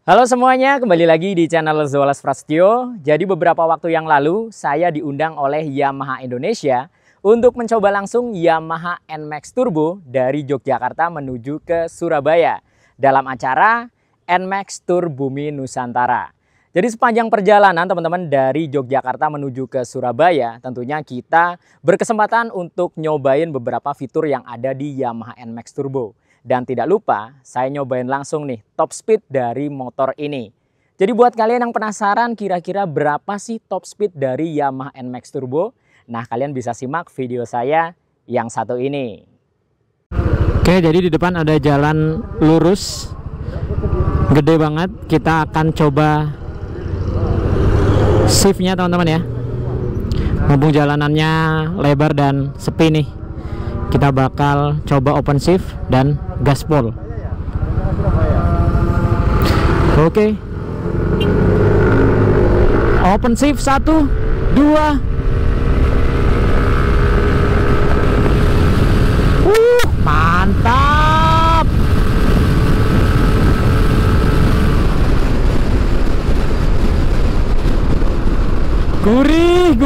Halo semuanya, kembali lagi di channel Zolas Prasetyo. Jadi beberapa waktu yang lalu saya diundang oleh Yamaha Indonesia untuk mencoba langsung Yamaha NMAX Turbo dari Yogyakarta menuju ke Surabaya dalam acara NMAX Tour Bumi Nusantara. Jadi sepanjang perjalanan teman-teman dari Yogyakarta menuju ke Surabaya, tentunya kita berkesempatan untuk nyobain beberapa fitur yang ada di Yamaha NMAX Turbo. Dan tidak lupa, saya nyobain langsung nih top speed dari motor ini. Jadi buat kalian yang penasaran kira-kira berapa sih top speed dari Yamaha NMAX Turbo? Nah, kalian bisa simak video saya yang satu ini. Oke, jadi di depan ada jalan lurus. Gede banget. Kita akan coba shiftnya teman-teman ya. Mumpung jalanannya lebar dan sepi nih, kita bakal coba open shift dan gaspol. Oke. Open shift 1, 2. Mantap. Gurih.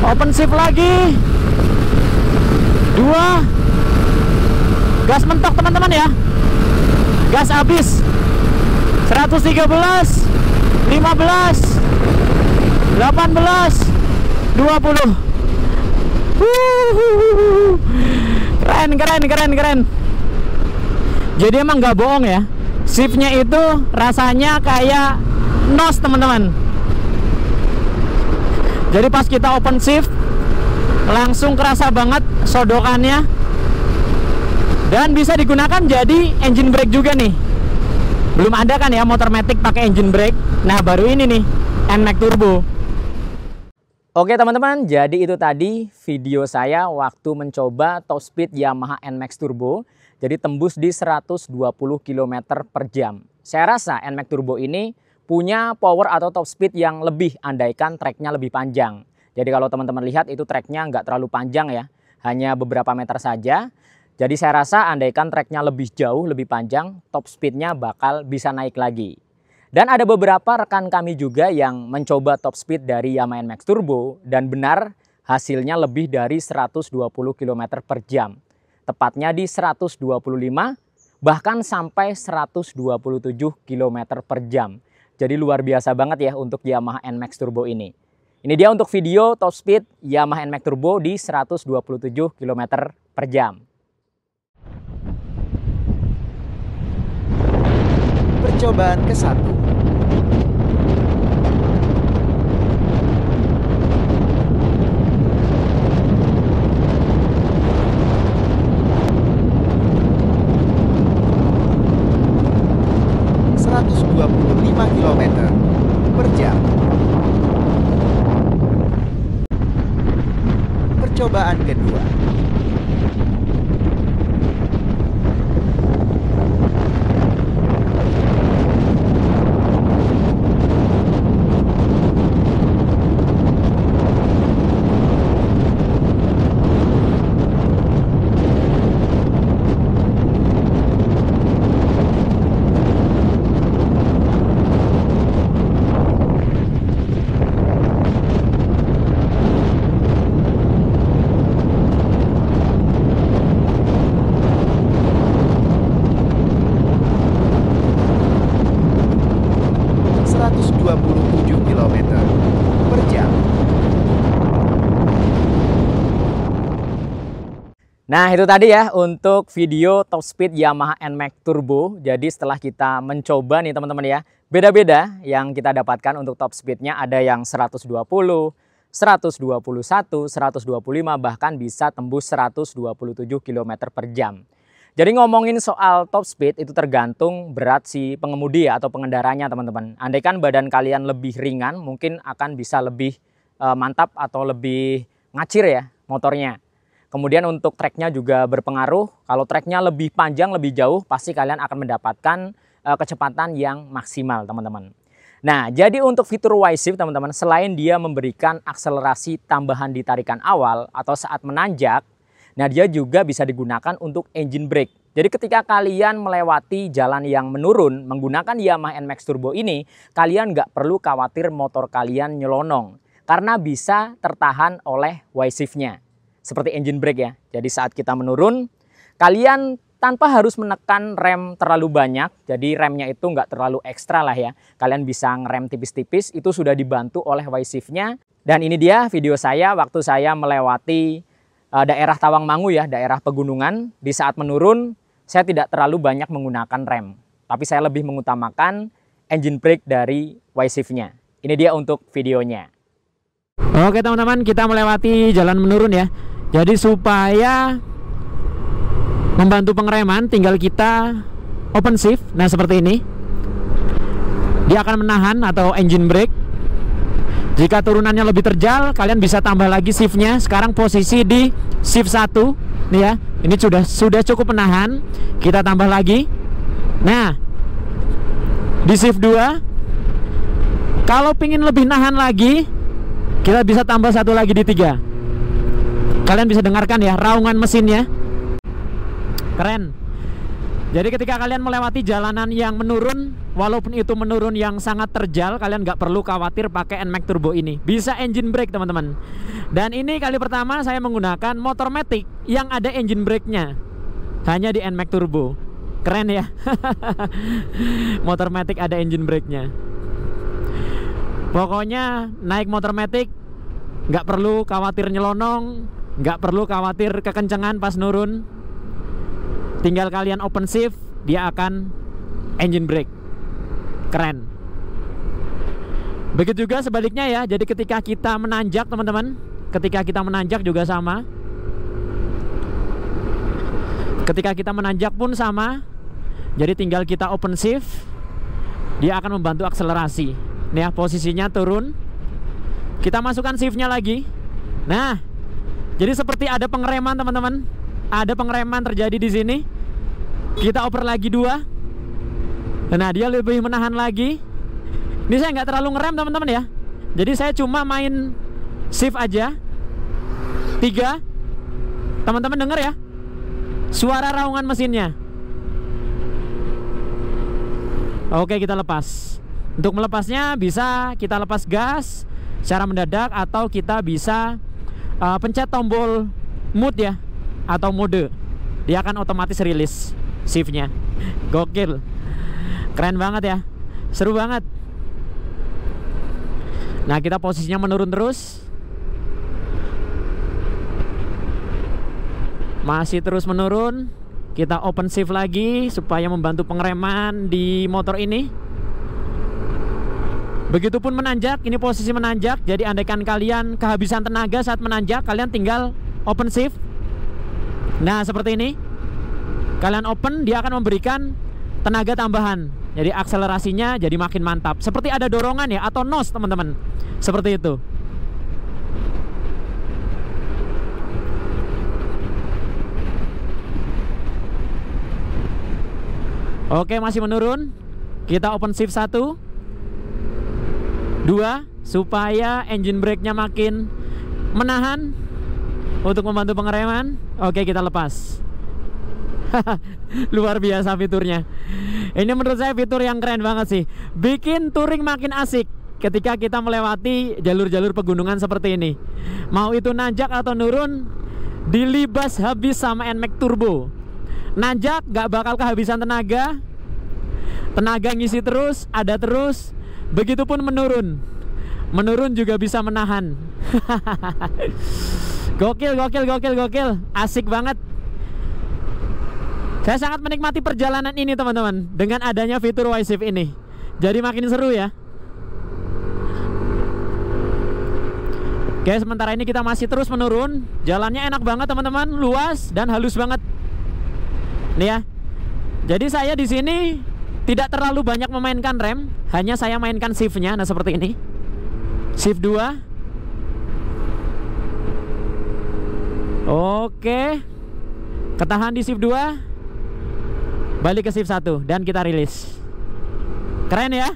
Open shift lagi. 2. Gas mentok teman-teman ya. Gas habis. 113, 15, 18, 20. Keren. Jadi emang nggak bohong ya, shiftnya itu rasanya kayak nos teman-teman. Jadi pas kita open shift langsung kerasa banget sodokannya, dan bisa digunakan jadi engine brake juga nih. Belum ada kan ya motor matic pakai engine brake. Nah, baru ini nih NMAX Turbo. Oke teman-teman, jadi itu tadi video saya waktu mencoba top speed Yamaha NMAX Turbo. Jadi tembus di 120 km per jam. Saya rasa NMAX Turbo ini punya power atau top speed yang lebih, andaikan treknya lebih panjang. Jadi kalau teman-teman lihat itu treknya nggak terlalu panjang ya, hanya beberapa meter saja. Jadi saya rasa andaikan treknya lebih jauh, lebih panjang, top speednya bakal bisa naik lagi. Dan ada beberapa rekan kami juga yang mencoba top speed dari Yamaha NMAX Turbo dan benar hasilnya lebih dari 120 km per jam. Tepatnya di 125, bahkan sampai 127 km per jam. Jadi luar biasa banget ya untuk Yamaha NMAX Turbo ini. Ini dia untuk video top speed Yamaha NMAX Turbo di 127 km per jam. Percobaan ke-1. km per jam. Percobaan kedua. Nah itu tadi ya untuk video top speed Yamaha NMAX Turbo. Jadi setelah kita mencoba nih teman-teman ya, beda-beda yang kita dapatkan untuk top speednya. Ada yang 120, 121, 125, bahkan bisa tembus 127 km per jam. Jadi ngomongin soal top speed itu tergantung berat si pengemudi ya, atau pengendaranya teman-teman. Andaikan badan kalian lebih ringan, mungkin akan bisa lebih mantap atau lebih ngacir ya motornya. Kemudian untuk treknya juga berpengaruh. Kalau treknya lebih panjang, lebih jauh, pasti kalian akan mendapatkan kecepatan yang maksimal teman-teman. Nah, jadi untuk fitur Y-Shift teman-teman, selain dia memberikan akselerasi tambahan di tarikan awal atau saat menanjak, nah dia juga bisa digunakan untuk engine brake. Jadi ketika kalian melewati jalan yang menurun menggunakan Yamaha NMAX Turbo ini, kalian nggak perlu khawatir motor kalian nyelonong, karena bisa tertahan oleh Y-Shift-nya. Seperti engine brake ya. Jadi saat kita menurun, kalian tanpa harus menekan rem terlalu banyak, jadi remnya itu nggak terlalu ekstra lah ya. Kalian bisa ngerem tipis-tipis, itu sudah dibantu oleh Y-Shift-nya. Dan ini dia video saya waktu saya melewati daerah Tawangmangu ya, daerah pegunungan. Di saat menurun, saya tidak terlalu banyak menggunakan rem. Tapi saya lebih mengutamakan engine brake dari Y-Shift-nya. Ini dia untuk videonya. Oke teman-teman, kita melewati jalan menurun ya. Jadi supaya membantu pengereman, tinggal kita open shift. Nah seperti ini, dia akan menahan atau engine brake. Jika turunannya lebih terjal, kalian bisa tambah lagi shiftnya. Sekarang posisi di shift 1 nih ya, ini sudah cukup menahan. Kita tambah lagi. Nah di shift 2, kalau pingin lebih nahan lagi, kita bisa tambah satu lagi di 3. Kalian bisa dengarkan ya raungan mesinnya. Keren. Jadi ketika kalian melewati jalanan yang menurun, walaupun itu menurun yang sangat terjal, kalian nggak perlu khawatir pakai NMAX Turbo ini. Bisa engine brake teman-teman. Dan ini kali pertama saya menggunakan motor matic yang ada engine brake-nya. Hanya di NMAX Turbo. Keren ya. Motor matic ada engine brake-nya. Pokoknya naik motor matic nggak perlu khawatir nyelonong, nggak perlu khawatir kekencengan pas nurun. Tinggal kalian open shift, dia akan engine brake. Keren. Begitu juga sebaliknya ya. Jadi ketika kita menanjak teman-teman, ketika kita menanjak juga sama. Ketika kita menanjak pun sama. Jadi tinggal kita open shift, dia akan membantu akselerasi. Nih ya, posisinya turun. Kita masukkan shiftnya lagi. Nah, jadi seperti ada pengereman teman-teman. Ada pengereman terjadi di sini. Kita oper lagi 2. Nah dia lebih menahan lagi. Ini saya nggak terlalu ngerem teman-teman ya. Jadi saya cuma main shift aja. 3. Teman-teman denger ya suara raungan mesinnya. Oke, kita lepas. Untuk melepasnya bisa kita lepas gas secara mendadak, atau kita bisa pencet tombol mode ya, atau mode. Dia akan otomatis rilis shiftnya. Gokil. Keren banget ya. Seru banget. Nah kita posisinya menurun terus. Masih terus menurun. Kita open shift lagi supaya membantu pengereman di motor ini. Begitupun menanjak. Ini posisi menanjak. Jadi andaikan kalian kehabisan tenaga saat menanjak, kalian tinggal open shift. Nah seperti ini. Kalian open, dia akan memberikan tenaga tambahan. Jadi akselerasinya jadi makin mantap. Seperti ada dorongan ya, atau nos teman-teman. Seperti itu. Oke, masih menurun. Kita open shift 1 2 supaya engine brake-nya makin menahan untuk membantu pengereman. Oke, kita lepas. Luar biasa fiturnya. Ini menurut saya fitur yang keren banget sih. Bikin touring makin asik ketika kita melewati jalur-jalur pegunungan seperti ini. Mau itu nanjak atau nurun, dilibas habis sama NMAX Turbo. Nanjak gak bakal kehabisan tenaga. Tenaga ngisi terus, ada terus. Begitupun menurun. Menurun juga bisa menahan. Gokil, gokil, gokil, gokil. Asik banget. Saya sangat menikmati perjalanan ini teman-teman, dengan adanya fitur Y-Shift ini. Jadi makin seru ya. Oke, sementara ini kita masih terus menurun. Jalannya enak banget teman-teman, luas dan halus banget. Nih ya. Jadi saya di sini tidak terlalu banyak memainkan rem, hanya saya mainkan shiftnya. Nah seperti ini. Shift 2. Oke. Ketahan di shift 2. Balik ke shift 1 dan kita rilis. Keren ya.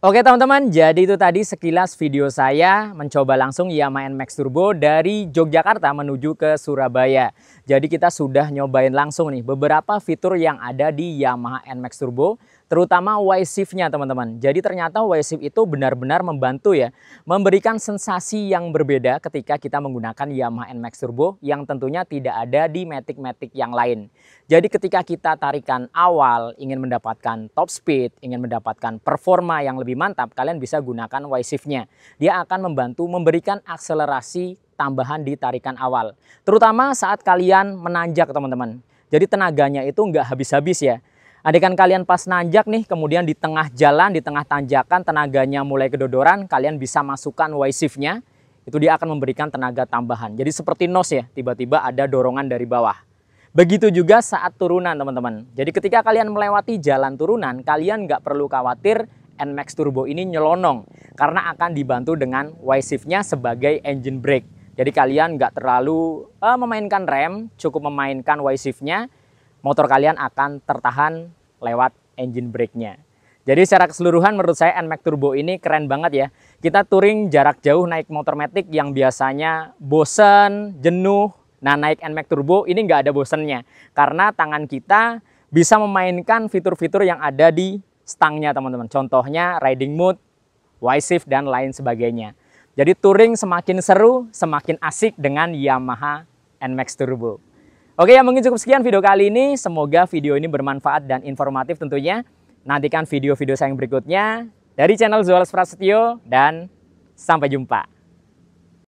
Oke teman-teman, jadi itu tadi sekilas video saya mencoba langsung Yamaha NMAX Turbo dari Yogyakarta menuju ke Surabaya. Jadi kita sudah nyobain langsung nih beberapa fitur yang ada di Yamaha NMAX Turbo, terutama Y-Shift-nya teman-teman. Jadi ternyata Y-Shift itu benar-benar membantu ya, memberikan sensasi yang berbeda ketika kita menggunakan Yamaha NMAX Turbo yang tentunya tidak ada di Matic-Matic yang lain. Jadi ketika kita tarikan awal, ingin mendapatkan top speed, ingin mendapatkan performa yang lebih mantap, kalian bisa gunakan Y-Shift-nya. Dia akan membantu memberikan akselerasi tambahan di tarikan awal. Terutama saat kalian menanjak teman-teman. Jadi tenaganya itu nggak habis-habis ya. Andaikan kalian pas nanjak nih, kemudian di tengah jalan, di tengah tanjakan, tenaganya mulai kedodoran, kalian bisa masukkan Y-Shift-nya. Itu dia akan memberikan tenaga tambahan. Jadi seperti NOS ya, tiba-tiba ada dorongan dari bawah. Begitu juga saat turunan teman-teman. Jadi ketika kalian melewati jalan turunan, kalian nggak perlu khawatir NMAX Turbo ini nyelonong. Karena akan dibantu dengan Y-Shift-nya sebagai engine brake. Jadi kalian nggak terlalu memainkan rem, cukup memainkan Y-Shift-nya, motor kalian akan tertahan lewat engine brake-nya. Jadi secara keseluruhan menurut saya NMAX Turbo ini keren banget ya. Kita touring jarak jauh naik motor matic yang biasanya bosen, jenuh. Nah naik NMAX Turbo ini nggak ada bosennya. Karena tangan kita bisa memainkan fitur-fitur yang ada di stangnya teman-teman. Contohnya riding mode, Y-Shift dan lain sebagainya. Jadi touring semakin seru, semakin asik dengan Yamaha NMAX Turbo. Oke ya mungkin cukup sekian video kali ini. Semoga video ini bermanfaat dan informatif tentunya. Nantikan video-video saya yang berikutnya dari channel Zuales Prasetyo dan sampai jumpa.